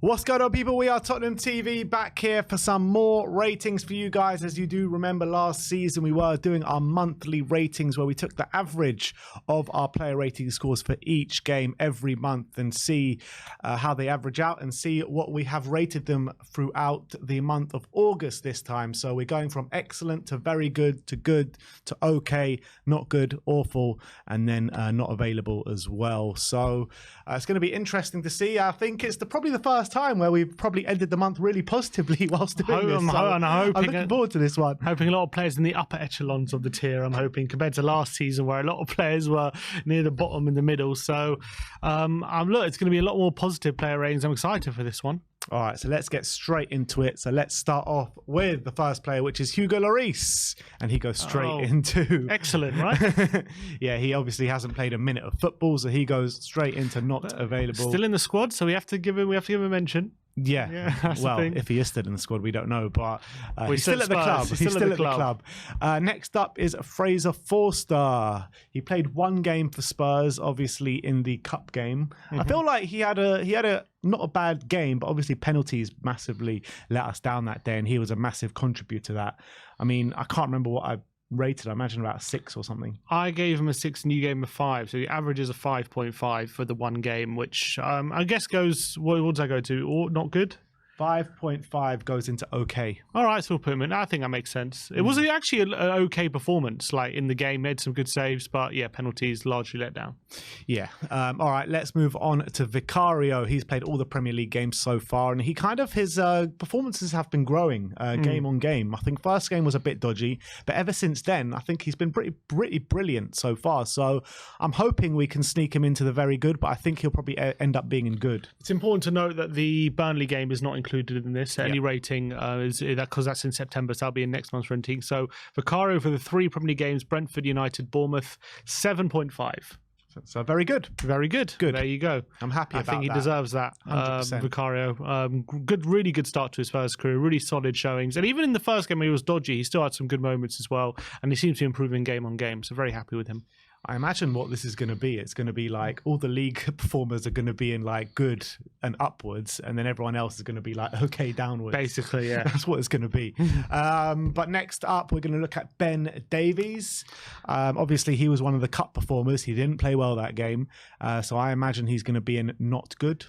What's going on, people? We are Tottenham TV, back here for some more ratings for you guys. As you do remember, last season we were doing our monthly ratings where we took the average of our player rating scores for each game every month and see how they average out and see what we have rated them throughout the month of August this time. So we're going from excellent to very good to okay, not good, awful, and then not available as well. So it's going to be interesting to see. I think it's probably the first time where we've probably ended the month really positively whilst doing this. I'm looking forward to this one. Hoping a lot of players in the upper echelons of the tier, I'm hoping, compared to last season where a lot of players were near the bottom in the middle. So look, it's going to be a lot more positive player ratings. I'm excited for this one. All right, so let's get straight into it. So let's start off with the first player, which is Hugo Lloris. And he goes straight into... Excellent, right? Yeah, he obviously hasn't played a minute of football, so he goes straight into not available. Still in the squad, so we have to give him a mention. Yeah, well, if he is still in the squad, we don't know, but he's still at the club. He's still at the club. Next up is Fraser Forster. He played one game for Spurs, obviously in the cup game. I feel like he had a not a bad game, but obviously penalties massively let us down that day, and he was a massive contributor to that. I mean, I can't remember what I rated. I imagine about 6 or something. I gave him a 6 and you gave him a 5, so the average is a 5.5 for the one game, which I guess goes, what does that go to? Or not good? 5.5 goes into okay. All right, so we'll put him in. I think that makes sense. It was actually an okay performance, like in the game, made some good saves, but yeah, penalties largely let down. Yeah. All right, let's move on to Vicario. He's played all the Premier League games so far, and his performances have been growing game on game. I think first game was a bit dodgy, but ever since then, I think he's been pretty brilliant so far. So I'm hoping we can sneak him into the very good, but I think he'll probably end up being in good. It's important to note that the Burnley game is not included in this. Any rating is that because that's in September, so that'll be in next month's rating. So Vicario for the 3 Premier League games: Brentford, United, Bournemouth, 7.5. So very good. Very good. Good. There you go. I'm happy about that. I think he deserves that. 100%. Vicario. Really good start to his first career. Really solid showings. And even in the first game when he was dodgy, he still had some good moments as well. And he seems to be improving game on game. So very happy with him. I imagine what this is going to be. It's going to be like all the league performers are going to be in like good and upwards, and then everyone else is going to be like okay downwards. Basically, yeah. That's what it's going to be. But next up, we're going to look at Ben Davies. Obviously, he was one of the cup performers. He didn't play well that game, so I imagine he's going to be in not good.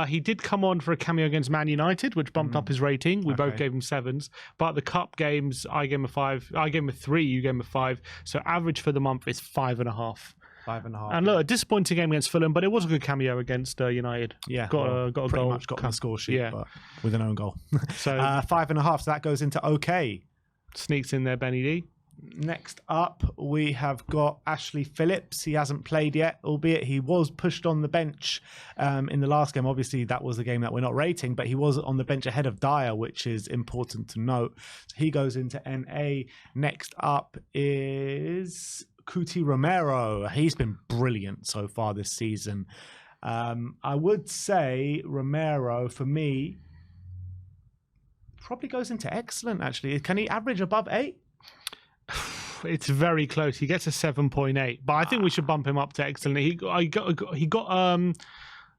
He did come on for a cameo against Man United, which bumped up his rating. We both gave him 7s. But the cup games, I gave him a 5. I gave him a 3. You gave him a 5. So average for the month is 5.5. 5.5. And look, a disappointing game against Fulham, but it was a good cameo against United. Yeah, got a goal. Pretty much got on the score sheet, but with an own goal. So 5.5. So that goes into okay. Sneaks in there, Benny D. Next up, we have got Ashley Phillips. He hasn't played yet, albeit he was pushed on the bench in the last game. Obviously, that was the game that we're not rating, but he was on the bench ahead of Dyer, which is important to note. So he goes into NA. Next up is Cuti Romero. He's been brilliant so far this season. I would say Romero, for me, probably goes into excellent, actually. Can he average above 8? It's very close. He gets a 7.8, but I think we should bump him up to excellent. He got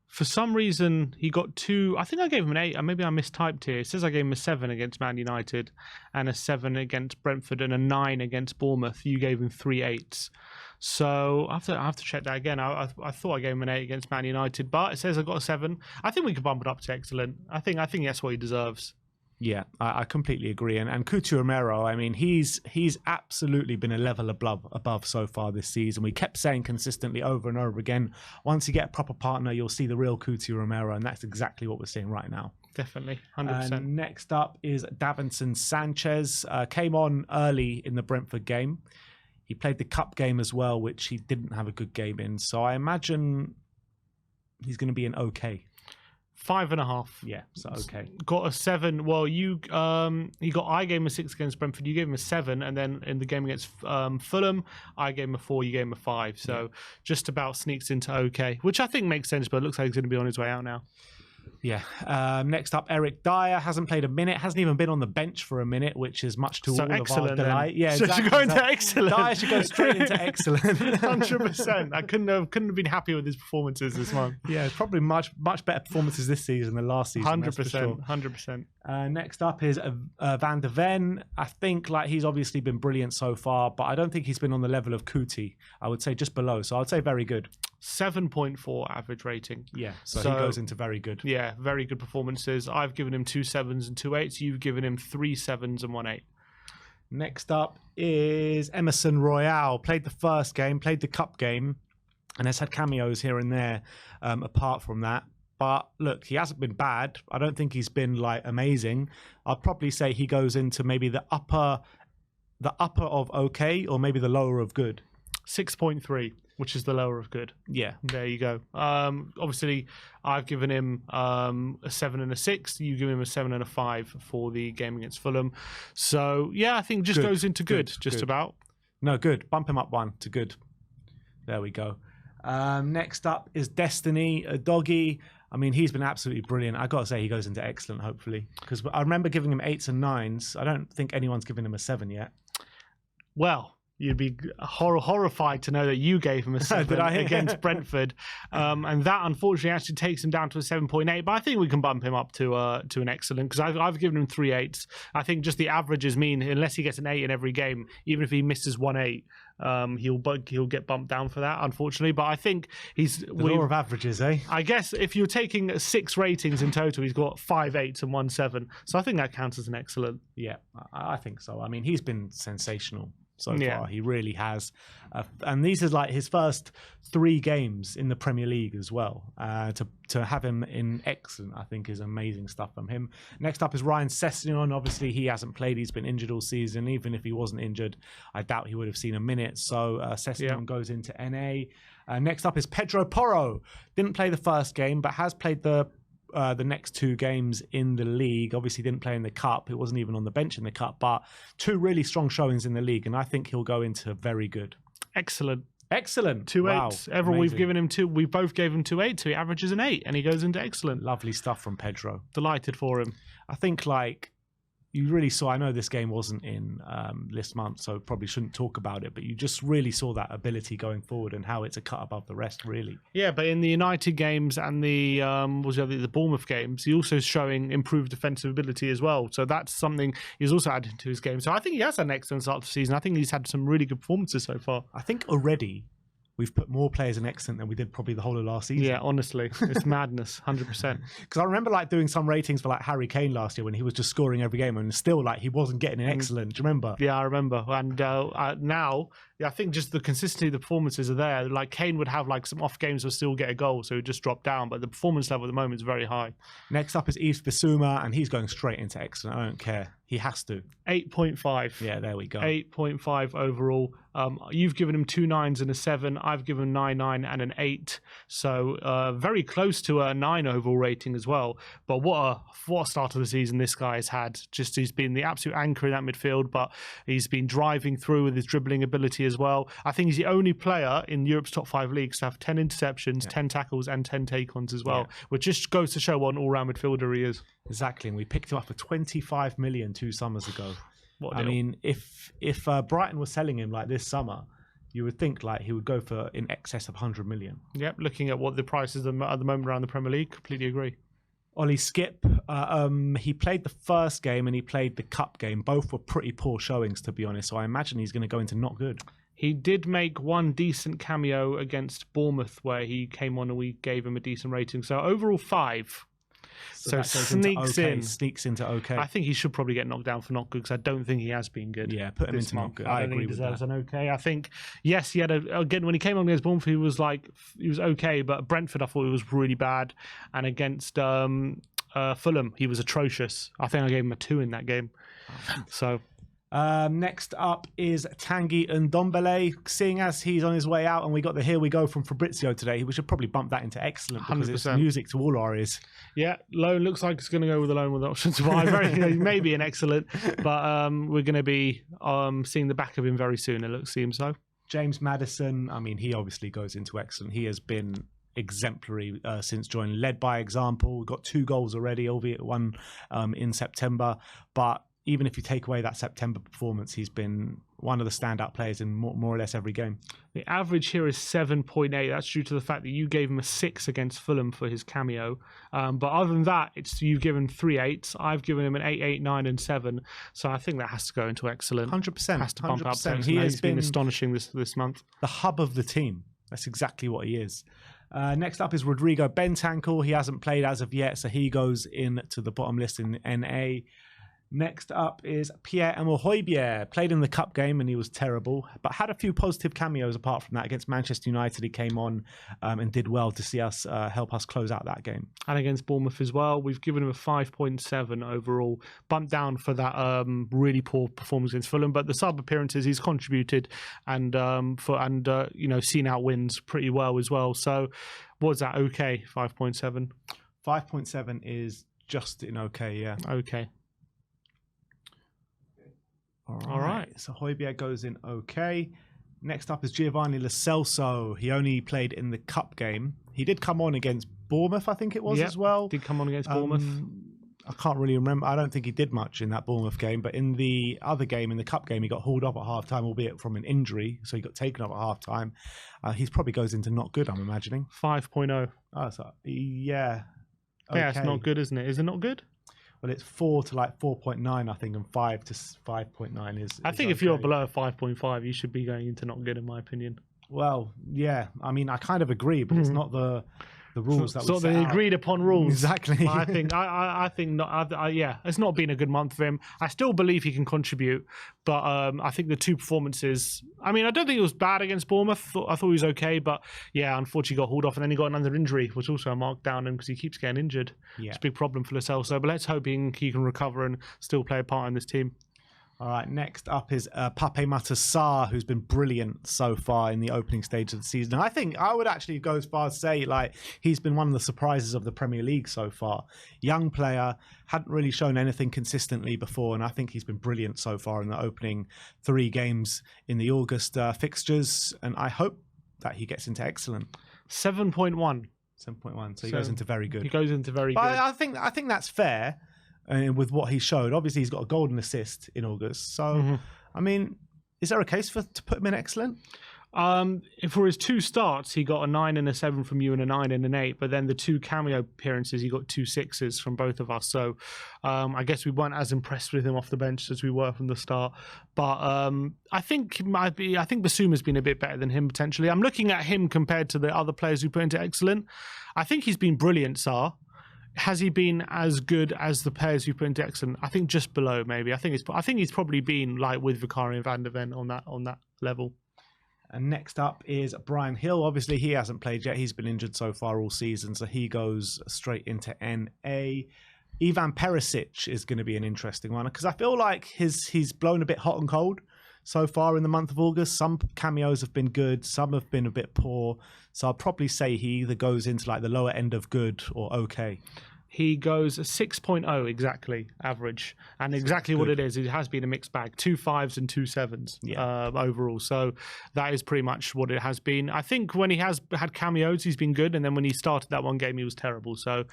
for some reason he got 2. I think I gave him an 8. Maybe I mistyped here. It says I gave him a 7 against Man United and a 7 against Brentford and a 9 against Bournemouth. You gave him 3 8s. So I have to check that again. I thought I gave him an 8 against Man United, but it says I got a 7. I think we could bump it up to excellent. I think that's what he deserves. Yeah, I completely agree. And Cuti Romero, I mean, he's absolutely been a level above so far this season. We kept saying consistently over and over again, once you get a proper partner, you'll see the real Cuti Romero, and that's exactly what we're seeing right now. Definitely, 100%. Next up is Davinson Sanchez. Came on early in the Brentford game. He played the cup game as well, which he didn't have a good game in. So I imagine he's going to be an okay. 5.5. Yeah, so okay. Got a 7. Well, I gave him a 6 against Brentford. You gave him a 7, and then in the game against Fulham, I gave him a 4. You gave him a 5. So just about sneaks into okay, which I think makes sense. But it looks like he's going to be on his way out now. Yeah. Next up, Eric Dyer hasn't played a minute, hasn't even been on the bench for a minute, which is much to So all of our excellent delight. then. Yeah, So exactly. should go into excellent. Dyer should go straight into excellent. 100%. I couldn't have been happy with his performances this month. Yeah, it's probably much better performances this season than last season. 100%. 100%. Next up is Van der Ven. I think like he's obviously been brilliant so far, but I don't think he's been on the level of Kuti. I would say just below. So I would say very good. 7.4 average rating. Yeah, so he goes into very good. Yeah, very good performances. I've given him 2 7s and 2 8s. You've given him 3 7s and 1 8. Next up is Emerson Royale. Played the first game, played the cup game, and has had cameos here and there apart from that. But look, he hasn't been bad. I don't think he's been like amazing. I'd probably say he goes into maybe the upper of okay, or maybe the lower of good. 6.3, which is the lower of good. Yeah. There you go. Obviously, I've given him a 7 and a 6. You give him a 7 and a 5 for the game against Fulham. So, yeah, I think just goes into good, just about. No, good. Bump him up 1 to good. There we go. Next up is Destiny, a doggy. I mean, he's been absolutely brilliant. I got to say he goes into excellent, hopefully. Because I remember giving him 8s and 9s. I don't think anyone's given him a 7 yet. Well, you'd be horrified to know that you gave him a 7 against Brentford. And that, unfortunately, actually takes him down to a 7.8. But I think we can bump him up to an excellent, because I've given him 3 8s. I think just the averages mean, unless he gets an 8 in every game, even if he misses 1 8, he'll get bumped down for that, unfortunately. But I think he's... The law of averages, eh? I guess if you're taking 6 ratings in total, he's got 5 8s and 1 7. So I think that counts as an excellent. Yeah, I think so. I mean, he's been sensational so far. He really has. And these are like his first 3 games in the Premier League as well. To have him in excellent, I think, is amazing stuff from him. Next up is Ryan Sessegnon. Obviously, he hasn't played. He's been injured all season. Even if he wasn't injured, I doubt he would have seen a minute. So Sessegnon goes into NA. Next up is Pedro Porro. Didn't play the first game, but has played the next 2 games in the league. Obviously didn't play in the cup. It wasn't even on the bench in the cup, but 2 really strong showings in the league, and I think he'll go into very good. Excellent. 2 8s. Everyone, we've given him 2. We both gave him 2 8s, so he averages an 8, and he goes into excellent. Lovely stuff from Pedro. Delighted for him. I think like you really saw, I know this game wasn't in this month, so probably shouldn't talk about it, but you just really saw that ability going forward and how it's a cut above the rest, really. Yeah, but in the United games and the Bournemouth games, he's also showing improved defensive ability as well. So that's something he's also added to his game. So I think he has had an excellent start to the season. I think he's had some really good performances so far. I think already we've put more players in excellent than we did probably the whole of last season. Yeah, honestly, it's madness, 100%. Because I remember like doing some ratings for like Harry Kane last year when he was just scoring every game and still like he wasn't getting an excellent. Do you remember? Yeah, I remember. And now, I think just the consistency of the performances are there. Like Kane would have like some off games but still get a goal, so he would just drop down. But the performance level at the moment is very high. Next up is Yves Bissouma, and he's going straight into excellent. I don't care. He has to. 8.5. Yeah, there we go. 8.5 overall. You've given him 2 9s and a 7. I've given 9 9 and an 8. So very close to a 9 overall rating as well. But what a start of the season this guy has had. Just he's been the absolute anchor in that midfield, but he's been driving through with his dribbling ability as well. I think he's the only player in Europe's top 5 leagues to have 10 interceptions, 10 tackles, and 10 take-ons as well, which just goes to show what an all-round midfielder he is. Exactly, and we picked him up for 25 million 2 summers ago. I mean, if Brighton was selling him like this summer, you would think like he would go for in excess of 100 million. Yep, looking at what the prices are at the moment around the Premier League, completely agree. Ollie Skip, he played the first game and he played the cup game. Both were pretty poor showings, to be honest. So I imagine he's going to go into not good. He did make 1 decent cameo against Bournemouth where he came on and we gave him a decent rating. So overall 5. So sneaks into okay. I think he should probably get knocked down for not good because I don't think he has been good. Yeah, put him into not good. I agree with that. He deserves an okay. I think yes, he had again when he came on against Bournemouth, he was okay, but Brentford I thought he was really bad, and against Fulham he was atrocious. I think I gave him a 2 in that game. So. Next up is Tanguy Ndombele. Seeing as he's on his way out and we got the here we go from Fabrizio today, we should probably bump that into excellent because 100%. It's music to all our ears. Yeah, loan looks like it's going to go with a loan with option to buy. Maybe an excellent, but we're going to be seeing the back of him very soon. Seems so. James Maddison, I mean, he obviously goes into excellent. He has been exemplary since joining. Led by example, got 2 goals already, albeit one in September. But even if you take away that September performance, he's been one of the standout players in more or less every game. The average here is 7.8. That's due to the fact that you gave him a 6 against Fulham for his cameo. But other than that, you've given 3 8s. I've given him an 8, 8, 9, and 7. So I think that has to go into excellent. 100%. Has to bump up. He's been astonishing this month. The hub of the team. That's exactly what he is. Next up is Rodrigo Bentancur. He hasn't played as of yet, so he goes into the bottom list in NA. Next up is Pierre-Emile Højbjerg. Played in the cup game and he was terrible, but had a few positive cameos apart from that. Against Manchester United, he came on and did well to see us help us close out that game. And against Bournemouth as well, we've given him a 5.7 overall, bumped down for that really poor performance against Fulham. But the sub appearances, he's contributed and seen out wins pretty well as well. So, was that okay? 5.7. 5.7 is just in okay, yeah. Okay. All right. So Højbjerg goes in okay. Next up is Giovanni Lo Celso. He only played in the cup game. He did come on against Bournemouth, I think it was, as well. Did come on against Bournemouth. I can't really remember. I don't think he did much in that Bournemouth game, but in the other game, in the cup game, he got hauled off at half-time, albeit from an injury, so he got taken off at half-time. He probably goes into not good, I'm imagining. 5.0. Oh, so, yeah. Okay. Yeah, it's not good, isn't it? Is it not good? Well, it's 4 to like 4.9, I think, and 5 to 5.9 is. I think if you're below 5.5, you should be going into not good, in my opinion. Well, yeah. I mean, I kind of agree, but it's not the rules that we set the agreed upon rules. Exactly. I think not. Yeah, it's not been a good month for him. I still believe he can contribute, but I think the 2 performances. I mean, I don't think it was bad against Bournemouth. I thought he was okay, but yeah, unfortunately got hauled off, and then he got another injury, which also marked down him because he keeps getting injured. Yeah, it's a big problem for Lo Celso. But let's hope he can recover and still play a part in this team. All right, next up is Pape Matar Sarr, who's been brilliant so far in the opening stage of the season. I think I would actually go as far as say like he's been one of the surprises of the Premier League so far. Young player, hadn't really shown anything consistently before, and I think he's been brilliant so far in the opening 3 games in the August fixtures, and I hope that he gets into excellent. 7.1. 7.1, so he goes into very good. He goes into very good. I think that's fair. With what he showed, obviously he's got a golden assist in August. So, I mean, is there a case to put him in excellent? For his 2 starts, he got a 9 and a 7 from you and a 9 and an 8. But then the 2 cameo appearances, he got 2 6s from both of us. So I guess we weren't as impressed with him off the bench as we were from the start. But I think BISSOUMA's been a bit better than him potentially. I'm looking at him compared to the other players who put into excellent. I think he's been brilliant, Sarr. Has he been as good as the players who put into excellent? I think just below, maybe. I think he's probably been like with Vicario and Van der Ven on that level. And next up is Brian Hill. Obviously, he hasn't played yet. He's been injured so far all season, so he goes straight into NA. Ivan Perisic is going to be an interesting one because I feel like he's blown a bit hot and cold so far in the month of August. Some cameos have been good, some have been a bit poor. So I'll probably say he either goes into like the lower end of good or okay. He goes 6.0 exactly average, and exactly what it is. It has been a mixed bag, 2 5s and 2 7s overall. So that is pretty much what it has been. I think when he has had cameos, he's been good, and then when he started that one game, he was terrible. So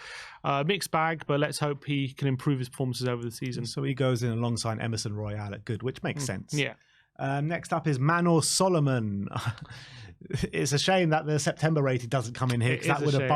mixed bag, but let's hope he can improve his performances over the season. So he goes in alongside Emerson Royale at good, which makes sense. Yeah. Next up is Manor Solomon. It's a shame that the September rating doesn't come in here because that would have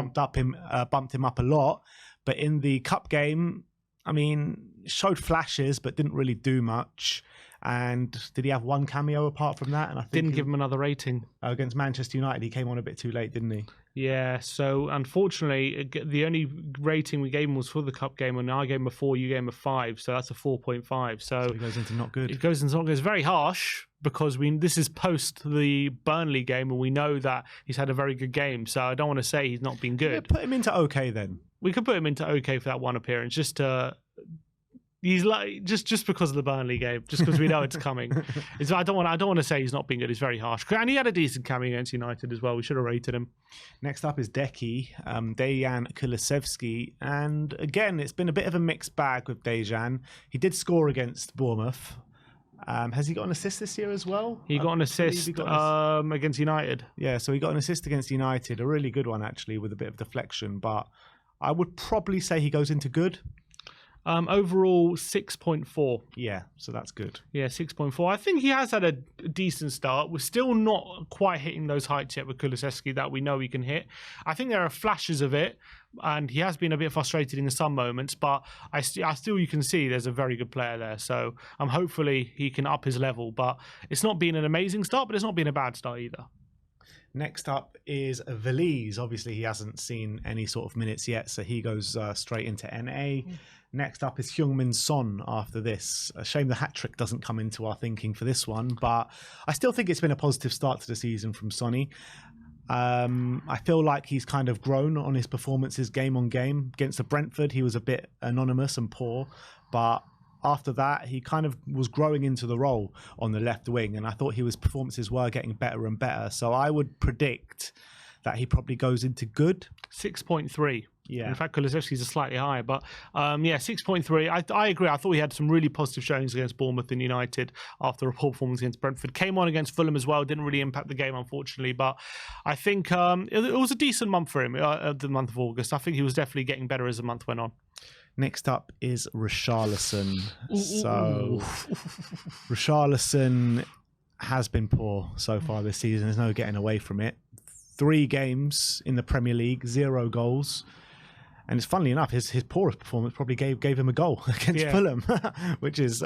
bumped him up a lot. But in the cup game, I mean, showed flashes but didn't really do much. And did he have 1 cameo apart from that? And I think didn't give him another rating against Manchester United. He came on a bit too late, didn't he? Yeah. So unfortunately, the only rating we gave him was for the cup game, and I gave him a 4, you gave him a 5. So that's a 4.5. So he goes into not good. It goes into not good. It's very harsh because this is post the Burnley game, and we know that he's had a very good game. So I don't want to say he's not been good. Yeah, put him into okay then. We could put him into okay for that 1 appearance, he's like just because of the Burnley game, just because we know it's coming. I don't want to say he's not been good. It's very harsh, and he had a decent cameo against United as well. We should have rated him. Next up is Dejan Kulusevski, and again, it's been a bit of a mixed bag with Dejan. He did score against Bournemouth. Has he got an assist this year as well? He got an assist against United. Yeah, so he got an assist against United, a really good one actually, with a bit of deflection. But I would probably say he goes into good. Overall, 6.4. Yeah, so that's good. Yeah, 6.4. I think he has had a decent start. We're still not quite hitting those heights yet with Kulusevski that we know he can hit. I think there are flashes of it, and he has been a bit frustrated in some moments, but I still you can see there's a very good player there. So hopefully he can up his level, but it's not been an amazing start, but it's not been a bad start either. Next up is Veliz. Obviously, he hasn't seen any sort of minutes yet, so he goes straight into NA. Next up is Heung-min Son after this. A shame the hat-trick doesn't come into our thinking for this one, but I still think it's been a positive start to the season from Sonny. I feel like he's kind of grown on his performances game on game. Against the Brentford, he was a bit anonymous and poor, but after that, he kind of was growing into the role on the left wing, and I thought his performances were getting better and better. So I would predict that he probably goes into good. 6.3. Yeah. In fact, Kulusevski's a slightly higher, but 6.3. I agree. I thought he had some really positive showings against Bournemouth and United after a poor performance against Brentford. Came on against Fulham as well. Didn't really impact the game, unfortunately, but I think it was a decent month for him, the month of August. I think he was definitely getting better as the month went on. Next up is Richarlison. So Richarlison has been poor so far this season. There's no getting away from it. 3 games in the Premier League, 0 goals. And it's funnily enough, his poorest performance probably gave him a goal against Fulham, which is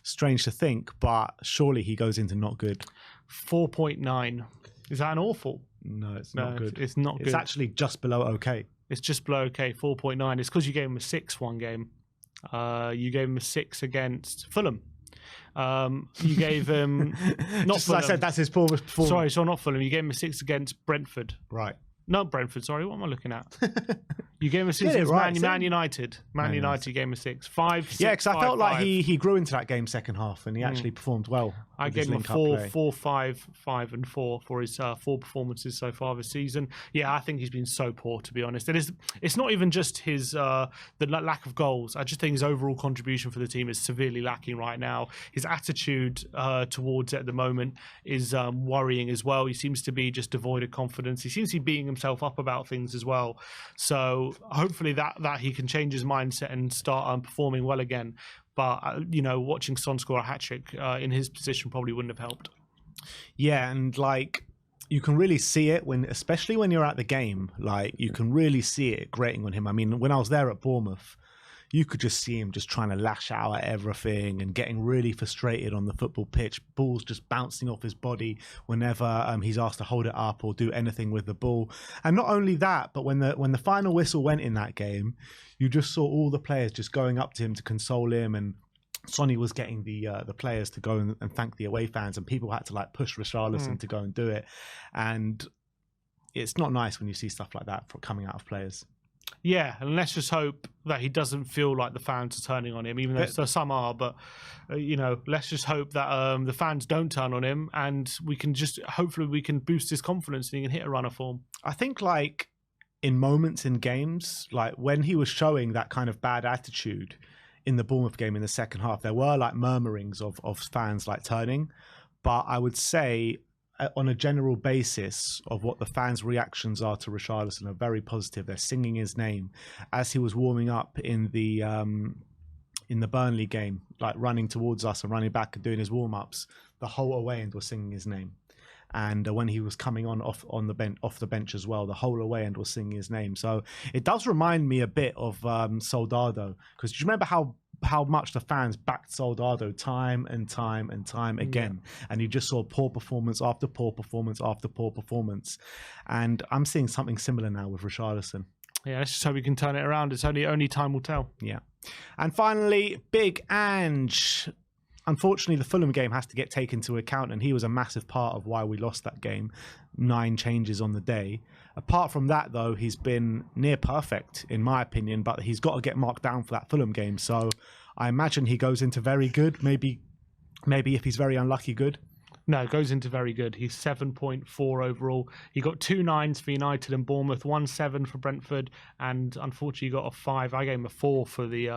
strange to think, but surely he goes into not good. 4.9. Is that an awful? No, it's not good. It's not good. It's actually just below okay. It's just below okay, 4.9. It's because you gave him a 6 one game. You gave him a 6 against Fulham. You gave him... not Fulham. I said that's his poorest performance. Sorry, not Fulham. You gave him a 6 against Brentford. Right. No, Brentford, sorry. What am I looking at? You gave him a 6 against Man United. Man United gave him a 6. 5, 6, yeah, because I felt like 5. he grew into that game second half and he actually performed well. I gave him a 4, 5, 5 and 4 for his 4 performances so far this season. Yeah, I think he's been so poor, to be honest. It's not even just his the lack of goals. I just think his overall contribution for the team is severely lacking right now. His attitude towards it at the moment is worrying as well. He seems to be just devoid of confidence. He seems to be beating himself up about things as well. So hopefully that he can change his mindset and start performing well again. But, watching Son score a hat-trick in his position probably wouldn't have helped. Yeah, and, you can really see it, especially when you're at the game. You can really see it grating on him. I mean, when I was there at Bournemouth, you could just see him just trying to lash out at everything and getting really frustrated on the football pitch. Balls just bouncing off his body whenever he's asked to hold it up or do anything with the ball. And not only that, but when the final whistle went in that game, you just saw all the players just going up to him to console him, and Sonny was getting the players to go and thank the away fans, and people had to push Richarlison to go and do it. And it's not nice when you see stuff like that coming out of players. Yeah, and let's just hope that he doesn't feel like the fans are turning on him, even though some are. But, let's just hope that the fans don't turn on him, and hopefully we can boost his confidence and he can hit a run of form. I think, in moments in games, when he was showing that kind of bad attitude in the Bournemouth game in the second half, there were murmurings of fans turning. But I would say, on a general basis of what the fans' reactions are to Richarlison are very positive. They're singing his name as he was warming up in the Burnley game, running towards us and running back and doing his warm-ups. The whole away end was singing his name. And when he was coming off the bench as well, the whole away end was singing his name. So it does remind me a bit of Soldado, because do you remember how much the fans backed Soldado time and time and time again? Yeah. And you just saw poor performance after poor performance after poor performance. And I'm seeing something similar now with Richarlison. Yeah, let's just hope we can turn it around. It's only time will tell. Yeah. And finally, Big Ange. Unfortunately, the Fulham game has to get taken into account, and he was a massive part of why we lost that game. 9 changes on the day. Apart from that, though, he's been near perfect, in my opinion, but he's got to get marked down for that Fulham game. So I imagine he goes into very good, maybe if he's very unlucky, good. No, it goes into very good. He's 7.4 overall. He got 2 9s for United and Bournemouth, 1 7 for Brentford, and unfortunately got a 5. I gave him a 4 for the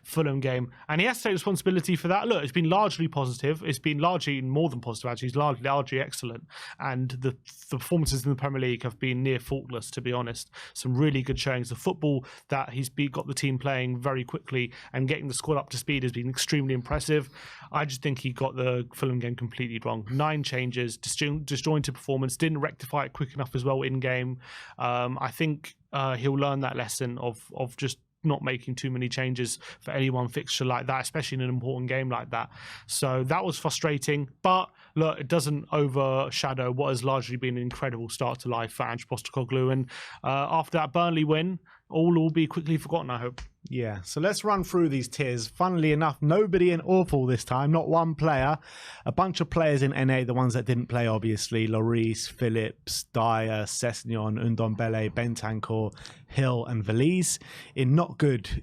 Fulham game. And he has to take responsibility for that. Look, it's been largely positive. It's been largely more than positive, actually. It's largely excellent. And the performances in the Premier League have been near faultless, to be honest. Some really good showings. The football that he's got the team playing very quickly and getting the squad up to speed has been extremely impressive. I just think he got the Fulham game completely wrong. 9 changes, disjointed performance, didn't rectify it quick enough as well in game. I think he'll learn that lesson of just not making too many changes for any one fixture like that, especially in an important game like that. So that was frustrating, but look, it doesn't overshadow what has largely been an incredible start to life for Ange Postecoglou. And after that Burnley win, all will be quickly forgotten, I hope. Yeah, so let's run through these tiers. Funnily enough, nobody in awful this time, not one player. A bunch of players in NA, the ones that didn't play, obviously. Lloris, Phillips, Dyer, Sessegnon, Ndombele, Bentancur, Hill and Valise. In not good,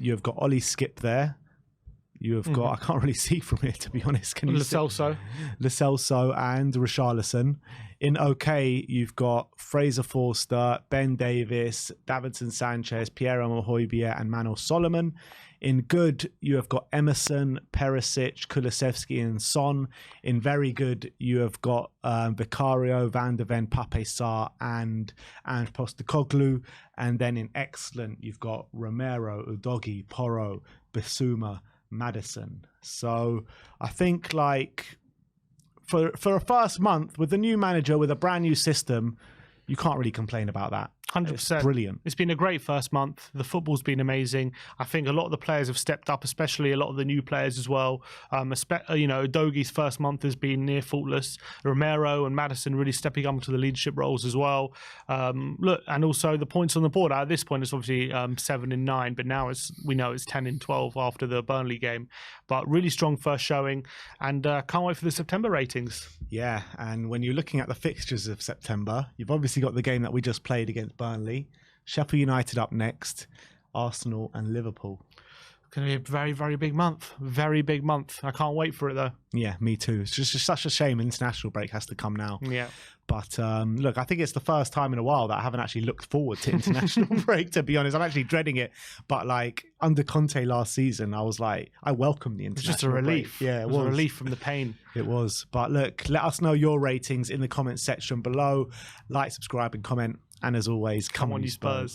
you've got Ollie Skip there. You have got, I can't really see from here, to be honest. Can you see? Lo Celso and Richarlison. In OK, you've got Fraser Forster, Ben Davis, Davinson Sanchez, Pierre-Emile Højbjerg and Manuel Solomon. In good, you have got Emerson, Perisic, Kulusevski and Son. In very good, you have got Vicario, Van der Ven, Pape Sarr and Postecoglou. And then in excellent, you've got Romero, Udogi, Porro, Bissouma, Maddison. So I think like for a first month with a new manager, with a brand new system, you can't really complain about that. 100%. It's brilliant. It's been a great first month. The football's been amazing. I think a lot of the players have stepped up, especially a lot of the new players as well. Dogi's first month has been near faultless. Romero and Maddison really stepping up into the leadership roles as well. Look, and also the points on the board. At this point, it's obviously 7 and 9, but now we know it's 10 and 12 after the Burnley game. But really strong first showing, and can't wait for the September ratings. Yeah, and when you're looking at the fixtures of September, you've obviously got the game that we just played against Burnley, Sheffield United up next, Arsenal and Liverpool. Going to be a very, very big month. Very big month. I can't wait for it though. Yeah, me too. It's just such a shame an international break has to come now. Yeah. But look, I think it's the first time in a while that I haven't actually looked forward to international break, to be honest. I'm actually dreading it. But like under Conte last season, I was like, I welcome the international break. Just a relief. Yeah, it was a relief from the pain. It was. But look, let us know your ratings in the comments section below. Like, subscribe and comment. And as always, come on you Spurs.